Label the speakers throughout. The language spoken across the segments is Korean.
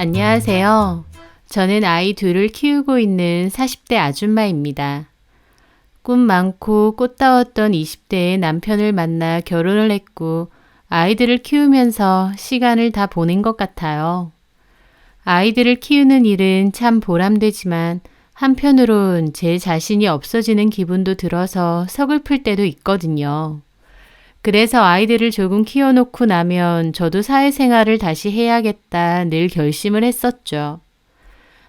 Speaker 1: 안녕하세요. 저는 아이 둘을 키우고 있는 40대 아줌마입니다. 꿈 많고 꽃다웠던 20대의 남편을 만나 결혼을 했고 아이들을 키우면서 시간을 다 보낸 것 같아요. 아이들을 키우는 일은 참 보람되지만 한편으론 제 자신이 없어지는 기분도 들어서 서글플 때도 있거든요. 그래서 아이들을 조금 키워놓고 나면 저도 사회생활을 다시 해야겠다 늘 결심을 했었죠.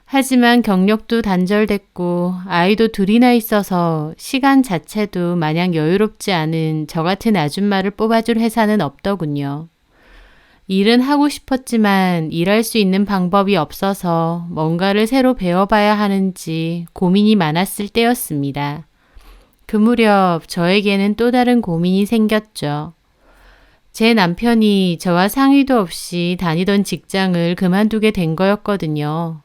Speaker 1: 하지만 경력도 단절됐고 아이도 둘이나 있어서 시간 자체도 마냥 여유롭지 않은 저 같은 아줌마를 뽑아줄 회사는 없더군요. 일은 하고 싶었지만 일할 수 있는 방법이 없어서 뭔가를 새로 배워봐야 하는지 고민이 많았을 때였습니다. 그 무렵 저에게는 또 다른 고민이 생겼죠. 제 남편이 저와 상의도 없이 다니던 직장을 그만두게 된 거였거든요.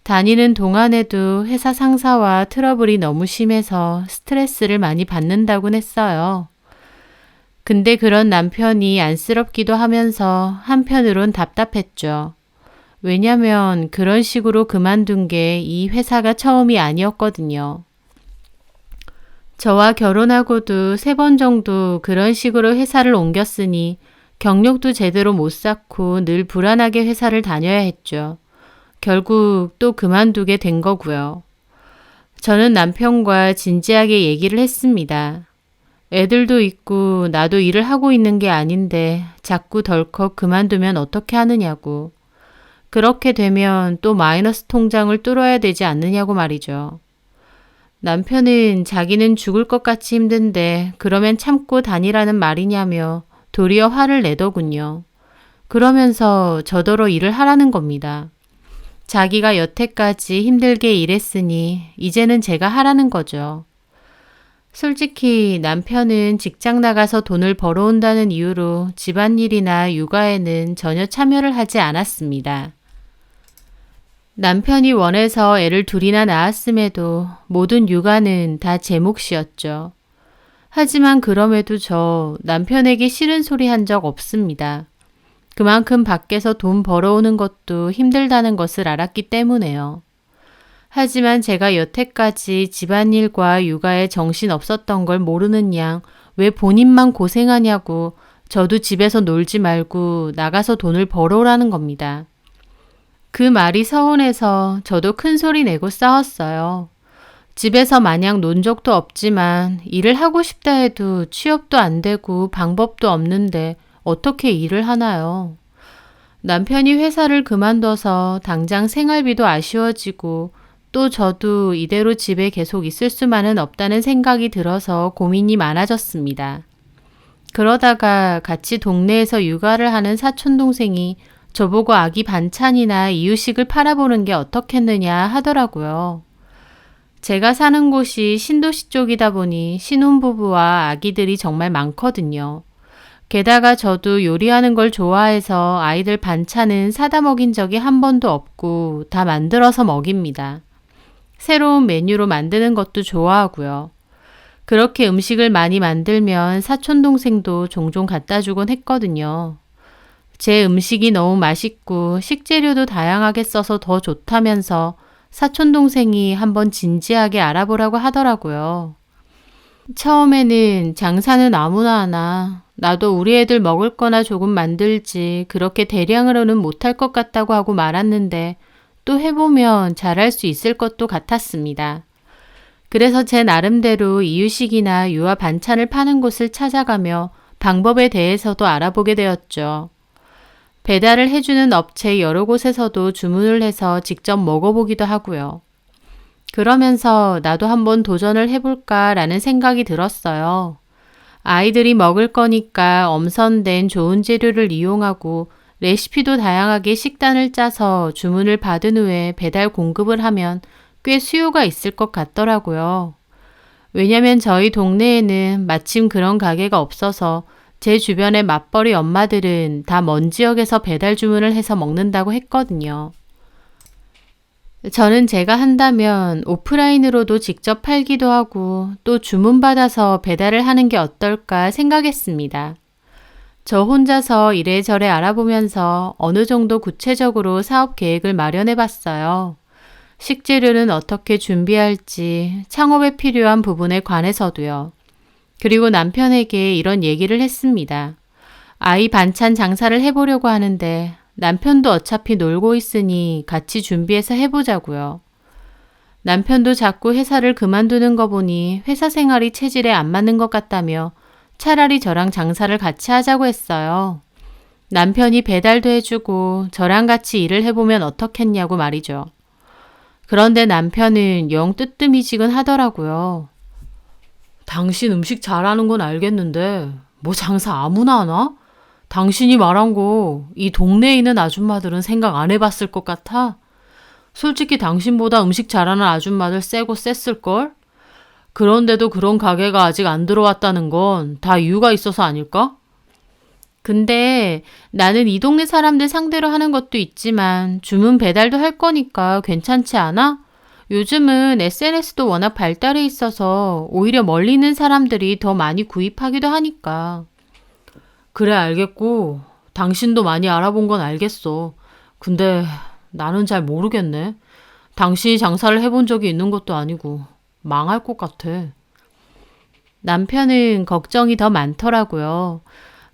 Speaker 1: 다니는 동안에도 회사 상사와 트러블이 너무 심해서 스트레스를 많이 받는다곤 했어요. 근데 그런 남편이 안쓰럽기도 하면서 한편으론 답답했죠. 왜냐면 그런 식으로 그만둔 게 이 회사가 처음이 아니었거든요. 저와 결혼하고도 3번 정도 그런 식으로 회사를 옮겼으니 경력도 제대로 못 쌓고 늘 불안하게 회사를 다녀야 했죠. 결국 또 그만두게 된 거고요. 저는 남편과 진지하게 얘기를 했습니다. 애들도 있고 나도 일을 하고 있는 게 아닌데 자꾸 덜컥 그만두면 어떻게 하느냐고. 그렇게 되면 또 마이너스 통장을 뚫어야 되지 않느냐고 말이죠. 남편은 자기는 죽을 것 같이 힘든데 그러면 참고 다니라는 말이냐며 도리어 화를 내더군요. 그러면서 저더러 일을 하라는 겁니다. 자기가 여태까지 힘들게 일했으니 이제는 제가 하라는 거죠. 솔직히 남편은 직장 나가서 돈을 벌어온다는 이유로 집안일이나 육아에는 전혀 참여를 하지 않았습니다. 남편이 원해서 애를 둘이나 낳았음에도 모든 육아는 다 제 몫이었죠. 하지만 그럼에도 저 남편에게 싫은 소리 한 적 없습니다. 그만큼 밖에서 돈 벌어오는 것도 힘들다는 것을 알았기 때문에요. 하지만 제가 여태까지 집안일과 육아에 정신 없었던 걸 모르는 양 왜 본인만 고생하냐고 저도 집에서 놀지 말고 나가서 돈을 벌어오라는 겁니다. 그 말이 서운해서 저도 큰 소리 내고 싸웠어요. 집에서 마냥 논 적도 없지만 일을 하고 싶다 해도 취업도 안 되고 방법도 없는데 어떻게 일을 하나요? 남편이 회사를 그만둬서 당장 생활비도 아쉬워지고 또 저도 이대로 집에 계속 있을 수만은 없다는 생각이 들어서 고민이 많아졌습니다. 그러다가 같이 동네에서 육아를 하는 사촌동생이 저보고 아기 반찬이나 이유식을 팔아보는 게 어떻겠느냐 하더라고요. 제가 사는 곳이 신도시 쪽이다 보니 신혼부부와 아기들이 정말 많거든요. 게다가 저도 요리하는 걸 좋아해서 아이들 반찬은 사다 먹인 적이 한 번도 없고 다 만들어서 먹입니다. 새로운 메뉴로 만드는 것도 좋아하고요. 그렇게 음식을 많이 만들면 사촌동생도 종종 갖다 주곤 했거든요. 제 음식이 너무 맛있고 식재료도 다양하게 써서 더 좋다면서 사촌동생이 한번 진지하게 알아보라고 하더라고요. 처음에는 장사는 아무나 하나, 나도 우리 애들 먹을 거나 조금 만들지 그렇게 대량으로는 못할 것 같다고 하고 말았는데 또 해보면 잘할 수 있을 것도 같았습니다. 그래서 제 나름대로 이유식이나 유아 반찬을 파는 곳을 찾아가며 방법에 대해서도 알아보게 되었죠. 배달을 해주는 업체 여러 곳에서도 주문을 해서 직접 먹어보기도 하고요. 그러면서 나도 한번 도전을 해볼까라는 생각이 들었어요. 아이들이 먹을 거니까 엄선된 좋은 재료를 이용하고 레시피도 다양하게 식단을 짜서 주문을 받은 후에 배달 공급을 하면 꽤 수요가 있을 것 같더라고요. 왜냐면 저희 동네에는 마침 그런 가게가 없어서 제 주변의 맞벌이 엄마들은 다 먼 지역에서 배달 주문을 해서 먹는다고 했거든요. 저는 제가 한다면 오프라인으로도 직접 팔기도 하고 또 주문받아서 배달을 하는 게 어떨까 생각했습니다. 저 혼자서 이래저래 알아보면서 어느 정도 구체적으로 사업 계획을 마련해 봤어요. 식재료는 어떻게 준비할지, 창업에 필요한 부분에 관해서도요. 그리고 남편에게 이런 얘기를 했습니다. 아이 반찬 장사를 해보려고 하는데 남편도 어차피 놀고 있으니 같이 준비해서 해보자고요. 남편도 자꾸 회사를 그만두는 거 보니 회사 생활이 체질에 안 맞는 것 같다며 차라리 저랑 장사를 같이 하자고 했어요. 남편이 배달도 해주고 저랑 같이 일을 해보면 어떻겠냐고 말이죠. 그런데 남편은 영 뜨뜨미지근하더라고요. 당신 음식 잘하는 건 알겠는데 뭐 장사 아무나 하나? 당신이 말한 거 이 동네에 있는 아줌마들은 생각 안 해봤을 것 같아? 솔직히 당신보다 음식 잘하는 아줌마들 세고 셌을걸? 그런데도 그런 가게가 아직 안 들어왔다는 건 다 이유가 있어서 아닐까? 근데 나는 이 동네 사람들 상대로 하는 것도 있지만 주문 배달도 할 거니까 괜찮지 않아? 요즘은 SNS도 워낙 발달해 있어서 오히려 멀리 있는 사람들이 더 많이 구입하기도 하니까. 그래, 알겠고 당신도 많이 알아본 건 알겠어. 근데 나는 잘 모르겠네. 당신이 장사를 해본 적이 있는 것도 아니고 망할 것 같아. 남편은 걱정이 더 많더라고요.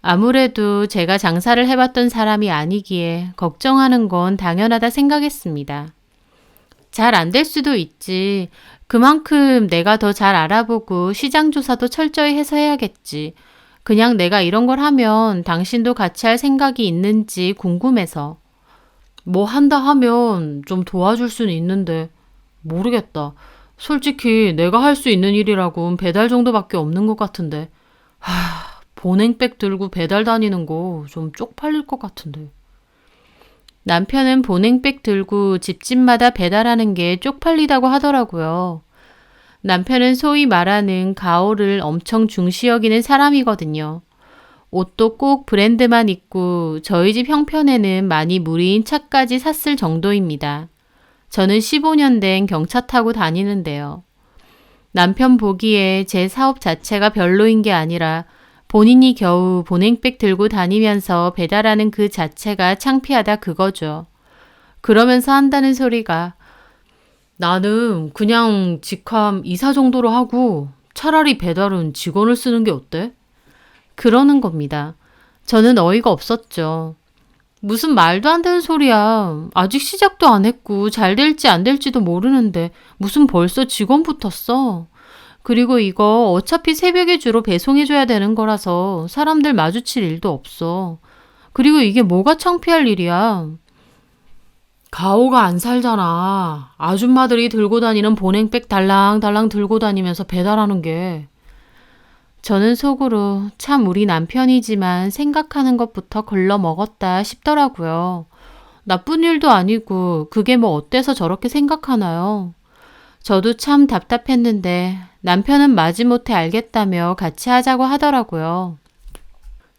Speaker 1: 아무래도 제가 장사를 해봤던 사람이 아니기에 걱정하는 건 당연하다 생각했습니다. 잘 안 될 수도 있지. 그만큼 내가 더 잘 알아보고 시장 조사도 철저히 해서 해야겠지. 그냥 내가 이런 걸 하면 당신도 같이 할 생각이 있는지 궁금해서. 뭐 한다 하면 좀 도와줄 수는 있는데 모르겠다. 솔직히 내가 할 수 있는 일이라곤 배달 정도밖에 없는 것 같은데. 보냉백 들고 배달 다니는 거 좀 쪽팔릴 것 같은데. 남편은 보냉백 들고 집집마다 배달하는 게 쪽팔리다고 하더라고요. 남편은 소위 말하는 가오를 엄청 중시 여기는 사람이거든요. 옷도 꼭 브랜드만 입고 저희 집 형편에는 많이 무리인 차까지 샀을 정도입니다. 저는 15년 된 경차 타고 다니는데요. 남편 보기에 제 사업 자체가 별로인 게 아니라 본인이 겨우 보냉백 들고 다니면서 배달하는 그 자체가 창피하다 그거죠. 그러면서 한다는 소리가 나는 그냥 직함 이사 정도로 하고 차라리 배달은 직원을 쓰는 게 어때? 그러는 겁니다. 저는 어이가 없었죠. 무슨 말도 안 되는 소리야. 아직 시작도 안 했고 잘 될지 안 될지도 모르는데 무슨 벌써 직원 붙었어. 그리고 이거 어차피 새벽에 주로 배송해줘야 되는 거라서 사람들 마주칠 일도 없어. 그리고 이게 뭐가 창피할 일이야. 가오가 안 살잖아. 아줌마들이 들고 다니는 보냉백 달랑달랑 들고 다니면서 배달하는 게. 저는 속으로 참 우리 남편이지만 생각하는 것부터 걸러 먹었다 싶더라고요. 나쁜 일도 아니고 그게 뭐 어때서 저렇게 생각하나요? 저도 참 답답했는데 남편은 마지못해 알겠다며 같이 하자고 하더라고요.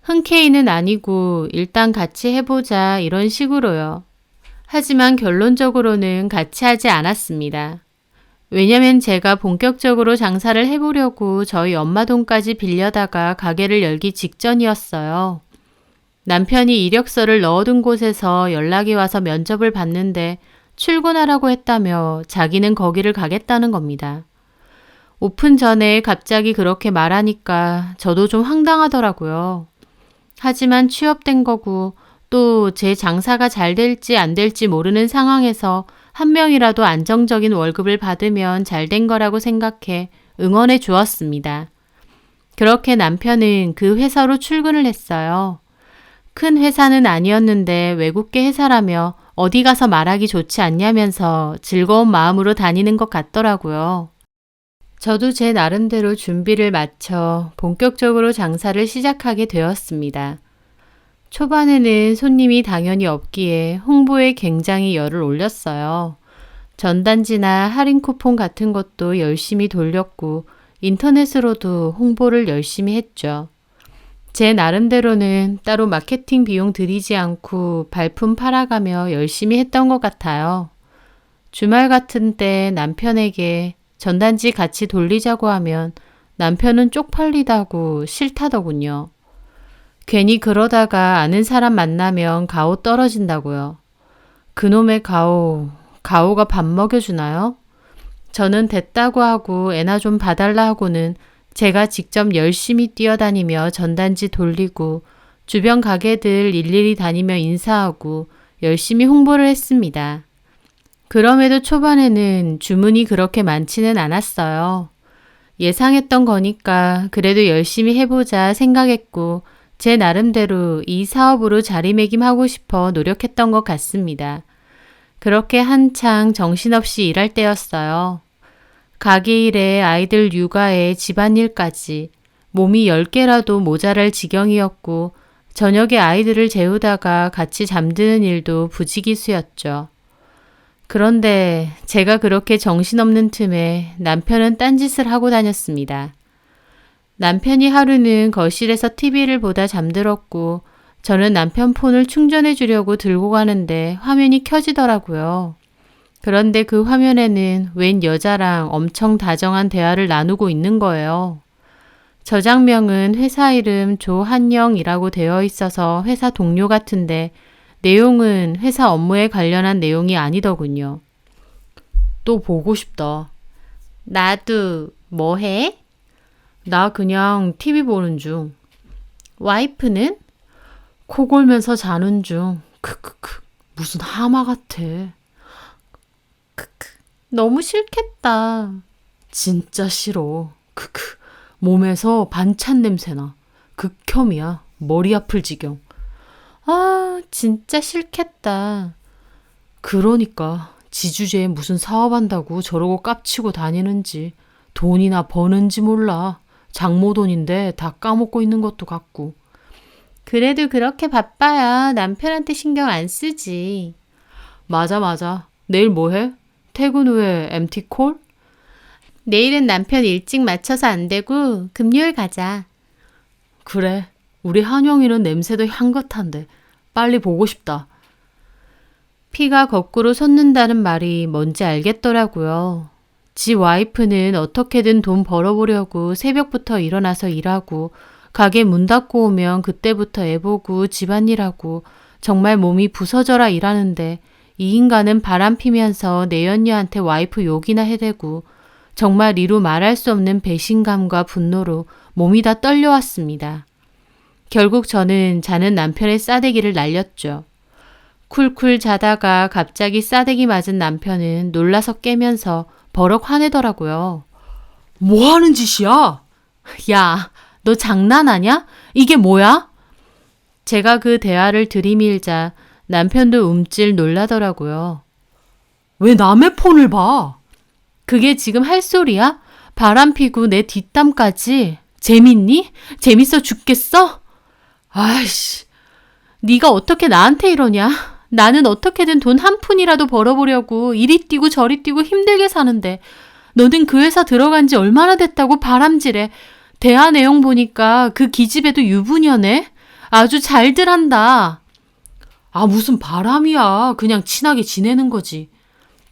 Speaker 1: 흔쾌히는 아니고 일단 같이 해보자 이런 식으로요. 하지만 결론적으로는 같이 하지 않았습니다. 왜냐면 제가 본격적으로 장사를 해보려고 저희 엄마 돈까지 빌려다가 가게를 열기 직전이었어요. 남편이 이력서를 넣어둔 곳에서 연락이 와서 면접을 봤는데 출근하라고 했다며 자기는 거기를 가겠다는 겁니다. 오픈 전에 갑자기 그렇게 말하니까 저도 좀 황당하더라고요. 하지만 취업된 거고 또 제 장사가 잘 될지 안 될지 모르는 상황에서 한 명이라도 안정적인 월급을 받으면 잘 된 거라고 생각해 응원해 주었습니다. 그렇게 남편은 그 회사로 출근을 했어요. 큰 회사는 아니었는데 외국계 회사라며 어디 가서 말하기 좋지 않냐면서 즐거운 마음으로 다니는 것 같더라고요. 저도 제 나름대로 준비를 마쳐 본격적으로 장사를 시작하게 되었습니다. 초반에는 손님이 당연히 없기에 홍보에 굉장히 열을 올렸어요. 전단지나 할인 쿠폰 같은 것도 열심히 돌렸고 인터넷으로도 홍보를 열심히 했죠. 제 나름대로는 따로 마케팅 비용 들이지 않고 발품 팔아가며 열심히 했던 것 같아요. 주말 같은 때 남편에게 전단지 같이 돌리자고 하면 남편은 쪽팔리다고 싫다더군요. 괜히 그러다가 아는 사람 만나면 가오 떨어진다고요. 그놈의 가오가 밥 먹여주나요? 저는 됐다고 하고 애나 좀 봐달라 하고는 제가 직접 열심히 뛰어다니며 전단지 돌리고 주변 가게들 일일이 다니며 인사하고 열심히 홍보를 했습니다. 그럼에도 초반에는 주문이 그렇게 많지는 않았어요. 예상했던 거니까 그래도 열심히 해보자 생각했고 제 나름대로 이 사업으로 자리매김하고 싶어 노력했던 것 같습니다. 그렇게 한창 정신없이 일할 때였어요. 가게 일에 아이들 육아에 집안일까지 몸이 10개라도 모자랄 지경이었고 저녁에 아이들을 재우다가 같이 잠드는 일도 부지기수였죠. 그런데 제가 그렇게 정신없는 틈에 남편은 딴짓을 하고 다녔습니다. 남편이 하루는 거실에서 TV를 보다 잠들었고 저는 남편 폰을 충전해 주려고 들고 가는데 화면이 켜지더라고요. 그런데 그 화면에는 웬 여자랑 엄청 다정한 대화를 나누고 있는 거예요. 저장명은 회사 이름 조한영이라고 되어 있어서 회사 동료 같은데 내용은 회사 업무에 관련한 내용이 아니더군요. 또 보고 싶다. 나도 뭐 해? 나 그냥 TV 보는 중. 와이프는? 코 골면서 자는 중. 크크크. 무슨 하마 같아. 크크. 너무 싫겠다. 진짜 싫어. 크크. 몸에서 반찬 냄새나. 극혐이야. 머리 아플 지경. 아, 진짜 싫겠다. 그러니까 지주제에 무슨 사업한다고 저러고 깝치고 다니는지 돈이나 버는지 몰라. 장모 돈인데 다 까먹고 있는 것도 같고. 그래도 그렇게 바빠야 남편한테 신경 안 쓰지. 맞아. 내일 뭐 해? 퇴근 후에 MT콜? 내일은 남편 일찍 맞춰서 안 되고 금요일 가자. 그래. 우리 한영이는 냄새도 향긋한데 빨리 보고 싶다. 피가 거꾸로 솟는다는 말이 뭔지 알겠더라고요. 지 와이프는 어떻게든 돈 벌어보려고 새벽부터 일어나서 일하고 가게 문 닫고 오면 그때부터 애 보고 집안일하고 정말 몸이 부서져라 일하는데 이 인간은 바람 피면서 내연녀한테 와이프 욕이나 해대고 정말 이루 말할 수 없는 배신감과 분노로 몸이 다 떨려왔습니다. 결국 저는 자는 남편의 싸대기를 날렸죠. 쿨쿨 자다가 갑자기 싸대기 맞은 남편은 놀라서 깨면서 버럭 화내더라고요. 뭐 하는 짓이야? 야, 너 장난하냐? 이게 뭐야? 제가 그 대화를 들이밀자 남편도 움찔 놀라더라고요. 왜 남의 폰을 봐? 그게 지금 할 소리야? 바람 피고 내 뒷담까지. 재밌니? 재밌어 죽겠어? 아이씨, 네가 어떻게 나한테 이러냐? 나는 어떻게든 돈 한 푼이라도 벌어보려고 이리 뛰고 저리 뛰고 힘들게 사는데 너는 그 회사 들어간 지 얼마나 됐다고 바람질해. 대화 내용 보니까 그 기집애도 유부녀네? 아주 잘들 한다. 아, 무슨 바람이야. 그냥 친하게 지내는 거지.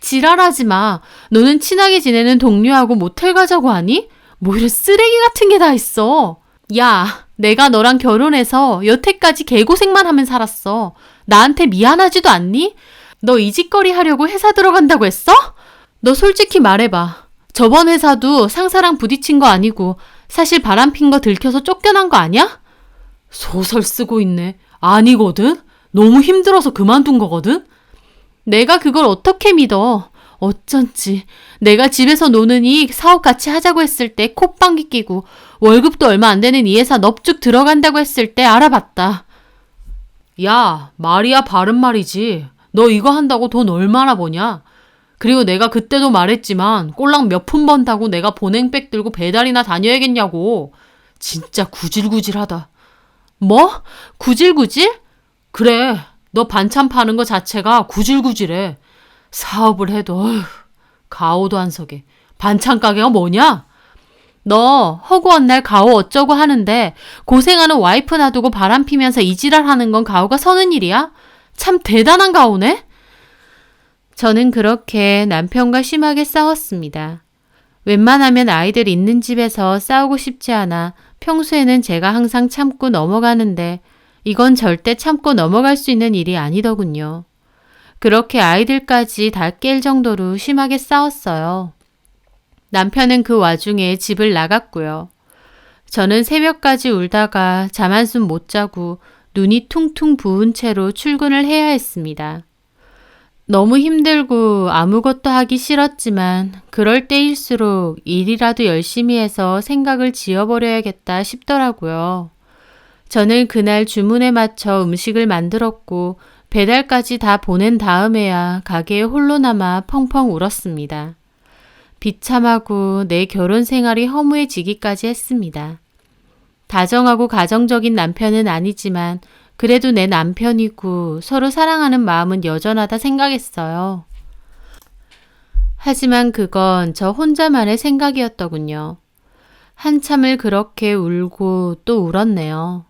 Speaker 1: 지랄하지 마. 너는 친하게 지내는 동료하고 모텔 가자고 하니? 뭐 이런 쓰레기 같은 게 다 있어. 야, 내가 너랑 결혼해서 여태까지 개고생만 하면 살았어. 나한테 미안하지도 않니? 너 이 짓거리 하려고 회사 들어간다고 했어? 너 솔직히 말해봐. 저번 회사도 상사랑 부딪힌 거 아니고 사실 바람핀 거 들켜서 쫓겨난 거 아니야? 소설 쓰고 있네. 아니거든. 너무 힘들어서 그만둔 거거든. 내가 그걸 어떻게 믿어. 어쩐지 내가 집에서 노느니 사업 같이 하자고 했을 때 콧방귀 끼고 월급도 얼마 안 되는 이 회사 넙죽 들어간다고 했을 때 알아봤다. 야, 말이야 바른 말이지. 너 이거 한다고 돈 얼마나 버냐? 그리고 내가 그때도 말했지만 꼴랑 몇 푼 번다고 내가 보냉백 들고 배달이나 다녀야겠냐고. 진짜 구질구질하다. 뭐? 구질구질? 그래, 너 반찬 파는 거 자체가 구질구질해. 사업을 해도 어휴, 가오도 안 서게. 반찬 가게가 뭐냐? 너 허구한 날 가오 어쩌고 하는데 고생하는 와이프 놔두고 바람 피면서 이지랄 하는 건 가오가 서는 일이야? 참 대단한 가오네? 저는 그렇게 남편과 심하게 싸웠습니다. 웬만하면 아이들 있는 집에서 싸우고 싶지 않아 평소에는 제가 항상 참고 넘어가는데 이건 절대 참고 넘어갈 수 있는 일이 아니더군요. 그렇게 아이들까지 다 깰 정도로 심하게 싸웠어요. 남편은 그 와중에 집을 나갔고요. 저는 새벽까지 울다가 잠 한숨 못 자고 눈이 퉁퉁 부은 채로 출근을 해야 했습니다. 너무 힘들고 아무것도 하기 싫었지만 그럴 때일수록 일이라도 열심히 해서 생각을 지워버려야겠다 싶더라고요. 저는 그날 주문에 맞춰 음식을 만들었고 배달까지 다 보낸 다음에야 가게에 홀로 남아 펑펑 울었습니다. 비참하고 내 결혼 생활이 허무해지기까지 했습니다. 다정하고 가정적인 남편은 아니지만 그래도 내 남편이고 서로 사랑하는 마음은 여전하다 생각했어요. 하지만 그건 저 혼자만의 생각이었더군요. 한참을 그렇게 울고 또 울었네요.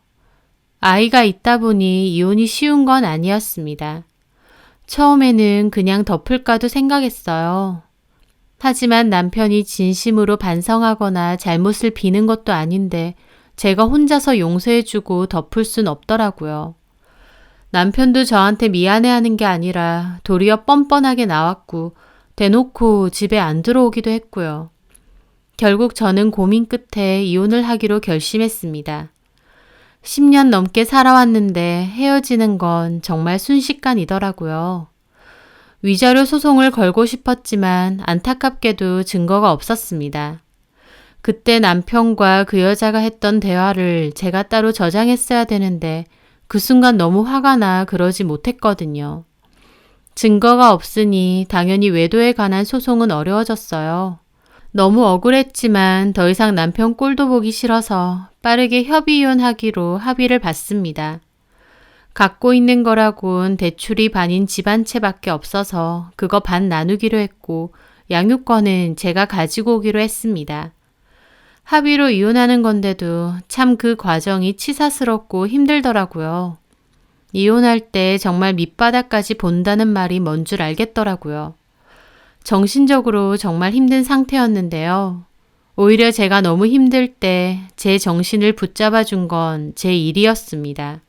Speaker 1: 아이가 있다 보니 이혼이 쉬운 건 아니었습니다. 처음에는 그냥 덮을까도 생각했어요. 하지만 남편이 진심으로 반성하거나 잘못을 비는 것도 아닌데 제가 혼자서 용서해주고 덮을 순 없더라고요. 남편도 저한테 미안해하는 게 아니라 도리어 뻔뻔하게 나왔고 대놓고 집에 안 들어오기도 했고요. 결국 저는 고민 끝에 이혼을 하기로 결심했습니다. 10년 넘게 살아왔는데 헤어지는 건 정말 순식간이더라고요. 위자료 소송을 걸고 싶었지만 안타깝게도 증거가 없었습니다. 그때 남편과 그 여자가 했던 대화를 제가 따로 저장했어야 되는데 그 순간 너무 화가 나 그러지 못했거든요. 증거가 없으니 당연히 외도에 관한 소송은 어려워졌어요. 너무 억울했지만 더 이상 남편 꼴도 보기 싫어서 빠르게 협의이혼하기로 합의를 봤습니다. 갖고 있는 거라곤 대출이 반인 집 한 채밖에 없어서 그거 반 나누기로 했고 양육권은 제가 가지고 오기로 했습니다. 합의로 이혼하는 건데도 참 그 과정이 치사스럽고 힘들더라고요. 이혼할 때 정말 밑바닥까지 본다는 말이 뭔 줄 알겠더라고요. 정신적으로 정말 힘든 상태였는데요. 오히려 제가 너무 힘들 때 제 정신을 붙잡아 준 건 제 일이었습니다.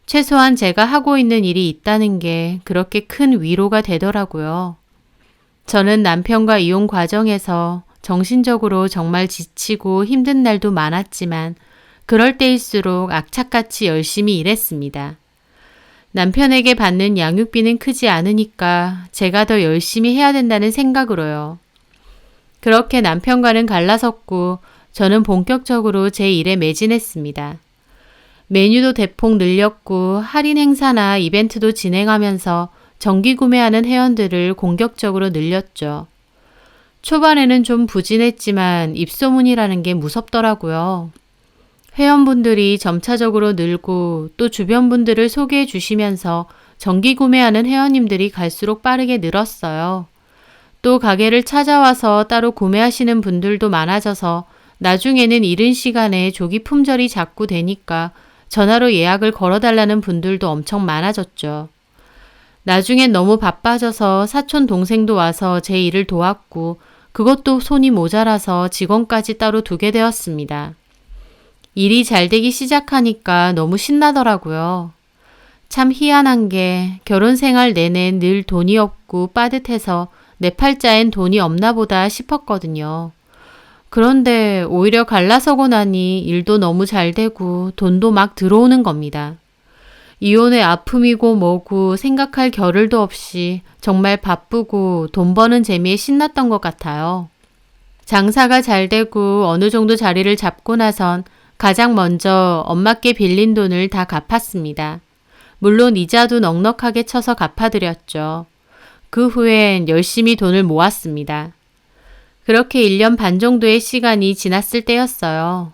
Speaker 1: 최소한 제가 하고 있는 일이 있다는 게 그렇게 큰 위로가 되더라고요. 저는 남편과 이혼 과정에서 정신적으로 정말 지치고 힘든 날도 많았지만 그럴 때일수록 악착같이 열심히 일했습니다. 남편에게 받는 양육비는 크지 않으니까 제가 더 열심히 해야 된다는 생각으로요. 그렇게 남편과는 갈라섰고 저는 본격적으로 제 일에 매진했습니다. 메뉴도 대폭 늘렸고 할인 행사나 이벤트도 진행하면서 정기 구매하는 회원들을 공격적으로 늘렸죠. 초반에는 좀 부진했지만 입소문이라는 게 무섭더라고요. 회원분들이 점차적으로 늘고 또 주변 분들을 소개해 주시면서 정기 구매하는 회원님들이 갈수록 빠르게 늘었어요. 또 가게를 찾아와서 따로 구매하시는 분들도 많아져서 나중에는 이른 시간에 조기 품절이 자꾸 되니까 전화로 예약을 걸어달라는 분들도 엄청 많아졌죠. 나중엔 너무 바빠져서 사촌 동생도 와서 제 일을 도왔고 그것도 손이 모자라서 직원까지 따로 두게 되었습니다. 일이 잘 되기 시작하니까 너무 신나더라고요. 참 희한한 게 결혼 생활 내내 늘 돈이 없고 빠듯해서 내 팔자엔 돈이 없나 보다 싶었거든요. 그런데 오히려 갈라서고 나니 일도 너무 잘 되고 돈도 막 들어오는 겁니다. 이혼의 아픔이고 뭐고 생각할 겨를도 없이 정말 바쁘고 돈 버는 재미에 신났던 것 같아요. 장사가 잘 되고 어느 정도 자리를 잡고 나선 가장 먼저 엄마께 빌린 돈을 다 갚았습니다. 물론 이자도 넉넉하게 쳐서 갚아드렸죠. 그 후엔 열심히 돈을 모았습니다. 그렇게 1년 반 정도의 시간이 지났을 때였어요.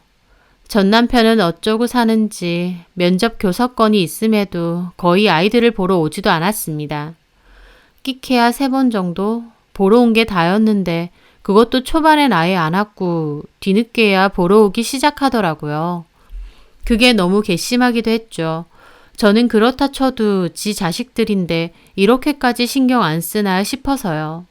Speaker 1: 전 남편은 어쩌고 사는지 면접 교섭건이 있음에도 거의 아이들을 보러 오지도 않았습니다. 끼케야 3번 정도 보러 온 게 다였는데 그것도 초반엔 아예 안 왔고 뒤늦게야 보러 오기 시작하더라고요. 그게 너무 괘씸하기도 했죠. 저는 그렇다 쳐도 지 자식들인데 이렇게까지 신경 안 쓰나 싶어서요.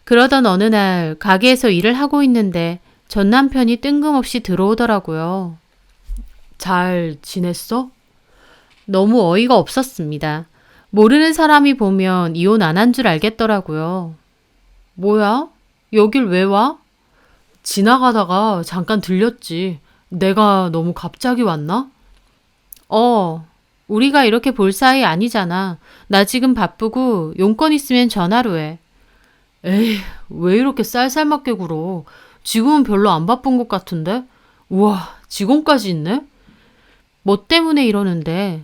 Speaker 1: 그러던 어느 날 가게에서 일을 하고 있는데 전 남편이 뜬금없이 들어오더라고요.
Speaker 2: 잘 지냈어?
Speaker 1: 너무 어이가 없었습니다. 모르는 사람이 보면 이혼 안 한 줄 알겠더라고요.
Speaker 2: 뭐야? 여길 왜 와? 지나가다가 잠깐 들렸지. 내가 너무 갑자기 왔나?
Speaker 1: 우리가 이렇게 볼 사이 아니잖아. 나 지금 바쁘고 용건 있으면 전화로 해.
Speaker 2: 에이, 왜 이렇게 쌀쌀맞게 굴어? 지금은 별로 안 바쁜 것 같은데? 우와, 직원까지 있네?
Speaker 1: 뭐 때문에 이러는데?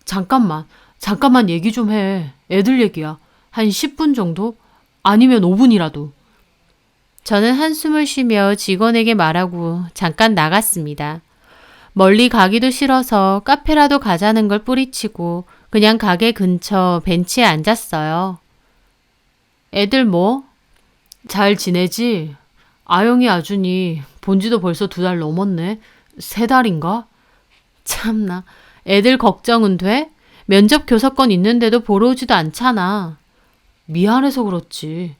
Speaker 2: 잠깐만 얘기 좀 해. 애들 얘기야. 한 10분 정도? 아니면 5분이라도.
Speaker 1: 저는 한숨을 쉬며 직원에게 말하고 잠깐 나갔습니다. 멀리 가기도 싫어서 카페라도 가자는 걸 뿌리치고 그냥 가게 근처 벤치에 앉았어요. 애들 뭐?
Speaker 2: 잘 지내지? 아영이 아준이 본 지도 벌써 2달 넘었네. 3달인가?
Speaker 1: 참나, 애들 걱정은 돼? 면접 교섭권 있는데도 보러 오지도 않잖아.
Speaker 2: 미안해서 그렇지.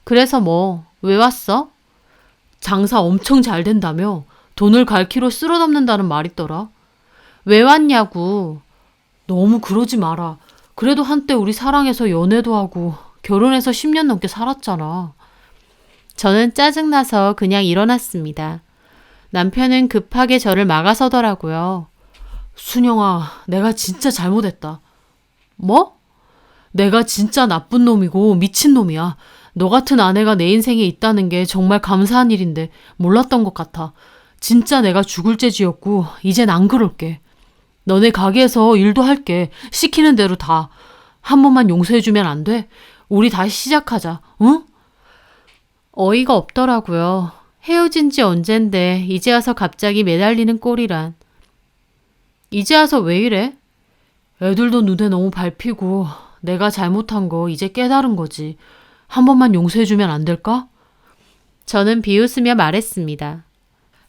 Speaker 1: 그래서 뭐, 왜 왔어?
Speaker 2: 장사 엄청 잘 된다며 돈을 갈키로 쓸어 담는다는 말 있더라.
Speaker 1: 왜 왔냐고.
Speaker 2: 너무 그러지 마라. 그래도 한때 우리 사랑해서 연애도 하고 결혼해서 10년 넘게 살았잖아.
Speaker 1: 저는 짜증나서 그냥 일어났습니다. 남편은 급하게 저를 막아서더라고요.
Speaker 2: 순영아, 내가 진짜 잘못했다.
Speaker 1: 뭐?
Speaker 2: 내가 진짜 나쁜 놈이고 미친 놈이야. 너 같은 아내가 내 인생에 있다는 게 정말 감사한 일인데 몰랐던 것 같아. 진짜 내가 죽을 죄지었고 이젠 안 그럴게. 너네 가게에서 일도 할게. 시키는 대로 다. 한 번만 용서해주면 안 돼? 우리 다시 시작하자. 응?
Speaker 1: 어이가 없더라고요. 헤어진 지 언젠데 이제 와서 갑자기 매달리는 꼴이란. 이제 와서 왜 이래?
Speaker 2: 애들도 눈에 너무 밟히고 내가 잘못한 거 이제 깨달은 거지. 한 번만 용서해주면 안 될까?
Speaker 1: 저는 비웃으며 말했습니다.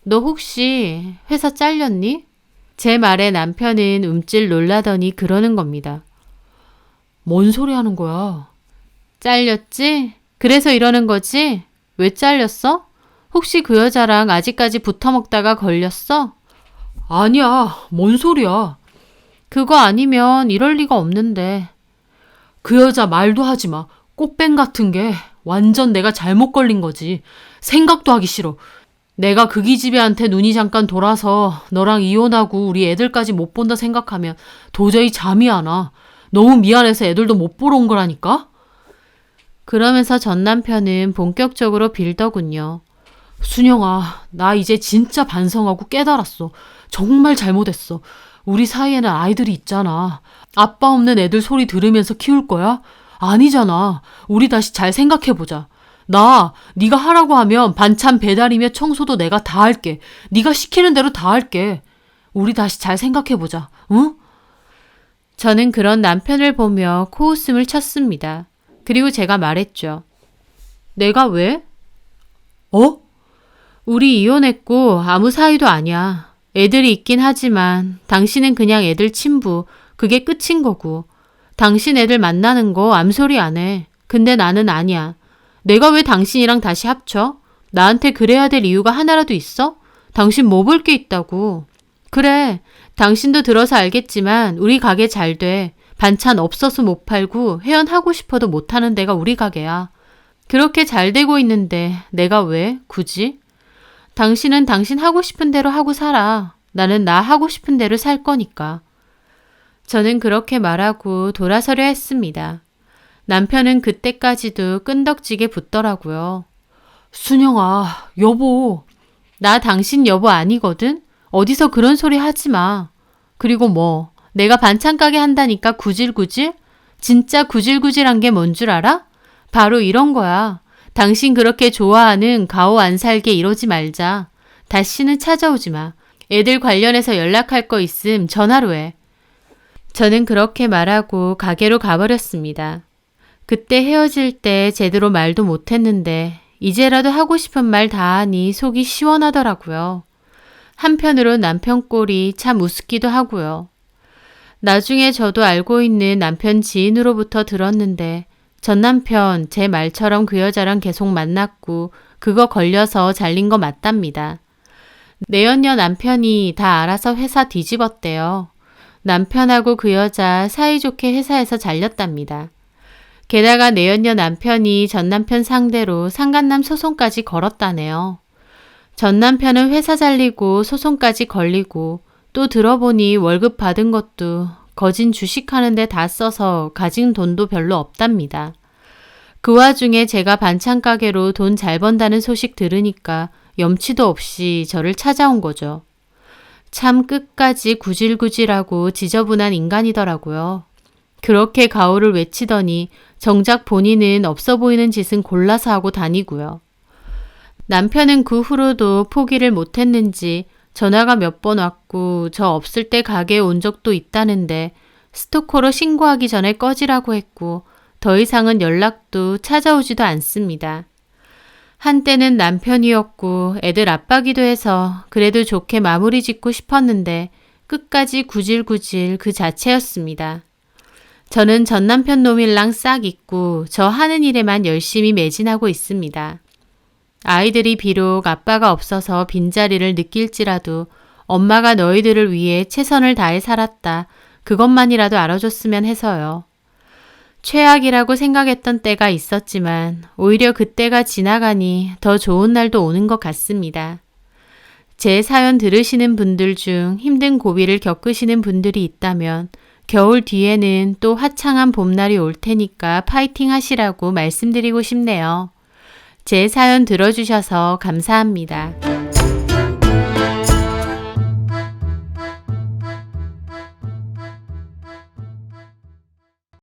Speaker 1: 너 혹시 회사 잘렸니? 제 말에 남편은 움찔 놀라더니 그러는 겁니다.
Speaker 2: 뭔 소리 하는 거야?
Speaker 1: 잘렸지? 그래서 이러는 거지? 왜 잘렸어? 혹시 그 여자랑 아직까지 붙어먹다가 걸렸어?
Speaker 2: 아니야, 뭔 소리야.
Speaker 1: 그거 아니면 이럴 리가 없는데.
Speaker 2: 그 여자 말도 하지 마. 꽃뱀 같은 게 완전 내가 잘못 걸린 거지. 생각도 하기 싫어. 내가 그 기집애한테 눈이 잠깐 돌아서 너랑 이혼하고 우리 애들까지 못 본다 생각하면 도저히 잠이 안 와. 너무 미안해서 애들도 못 보러 온 거라니까?
Speaker 1: 그러면서 전 남편은 본격적으로 빌더군요.
Speaker 2: 순영아, 나 이제 진짜 반성하고 깨달았어. 정말 잘못했어. 우리 사이에는 아이들이 있잖아. 아빠 없는 애들 소리 들으면서 키울 거야? 아니잖아. 우리 다시 잘 생각해보자. 네가 하라고 하면 반찬 배달이며 청소도 내가 다 할게. 네가 시키는 대로 다 할게. 우리 다시 잘 생각해보자. 응?
Speaker 1: 저는 그런 남편을 보며 코웃음을 쳤습니다. 그리고 제가 말했죠. 내가 왜? 우리 이혼했고 아무 사이도 아니야. 애들이 있긴 하지만 당신은 그냥 애들 친부. 그게 끝인 거고. 당신 애들 만나는 거 암소리 안 해. 근데 나는 아니야. 내가 왜 당신이랑 다시 합쳐? 나한테 그래야 될 이유가 하나라도 있어? 당신 뭐 볼 게 있다고. 그래, 당신도 들어서 알겠지만 우리 가게 잘 돼. 반찬 없어서 못 팔고 회원하고 싶어도 못 하는 데가 우리 가게야. 그렇게 잘 되고 있는데 내가 왜? 굳이? 당신은 당신 하고 싶은 대로 하고 살아. 나는 나 하고 싶은 대로 살 거니까. 저는 그렇게 말하고 돌아서려 했습니다. 남편은 그때까지도 끈덕지게 붙더라고요.
Speaker 2: 순영아, 여보.
Speaker 1: 나 당신 여보 아니거든? 어디서 그런 소리 하지 마. 그리고 뭐, 내가 반찬 가게 한다니까 구질구질? 진짜 구질구질한 게 뭔 줄 알아? 바로 이런 거야. 당신 그렇게 좋아하는 가오 안 살게 이러지 말자. 다시는 찾아오지 마. 애들 관련해서 연락할 거 있음 전화로 해. 저는 그렇게 말하고 가게로 가버렸습니다. 그때 헤어질 때 제대로 말도 못했는데 이제라도 하고 싶은 말 다 하니 속이 시원하더라고요. 한편으로 남편 꼴이 참 우습기도 하고요. 나중에 저도 알고 있는 남편 지인으로부터 들었는데 전 남편 제 말처럼 그 여자랑 계속 만났고 그거 걸려서 잘린 거 맞답니다. 내연녀 남편이 다 알아서 회사 뒤집었대요. 남편하고 그 여자 사이좋게 회사에서 잘렸답니다. 게다가 내연녀 남편이 전 남편 상대로 상간남 소송까지 걸었다네요. 전 남편은 회사 잘리고 소송까지 걸리고 또 들어보니 월급 받은 것도 거진 주식하는 데 다 써서 가진 돈도 별로 없답니다. 그 와중에 제가 반찬 가게로 돈 잘 번다는 소식 들으니까 염치도 없이 저를 찾아온 거죠. 참 끝까지 구질구질하고 지저분한 인간이더라고요. 그렇게 가오를 외치더니 정작 본인은 없어 보이는 짓은 골라서 하고 다니고요. 남편은 그 후로도 포기를 못했는지 전화가 몇 번 왔고 저 없을 때 가게에 온 적도 있다는데 스토커로 신고하기 전에 꺼지라고 했고 더 이상은 연락도 찾아오지도 않습니다. 한때는 남편이었고 애들 아빠기도 해서 그래도 좋게 마무리 짓고 싶었는데 끝까지 구질구질 그 자체였습니다. 저는 전 남편 놈일랑 싹 잊고 저 하는 일에만 열심히 매진하고 있습니다. 아이들이 비록 아빠가 없어서 빈자리를 느낄지라도 엄마가 너희들을 위해 최선을 다해 살았다. 그것만이라도 알아줬으면 해서요. 최악이라고 생각했던 때가 있었지만 오히려 그때가 지나가니 더 좋은 날도 오는 것 같습니다. 제 사연 들으시는 분들 중 힘든 고비를 겪으시는 분들이 있다면 겨울 뒤에는 또 화창한 봄날이 올 테니까 파이팅 하시라고 말씀드리고 싶네요. 제 사연 들어주셔서 감사합니다.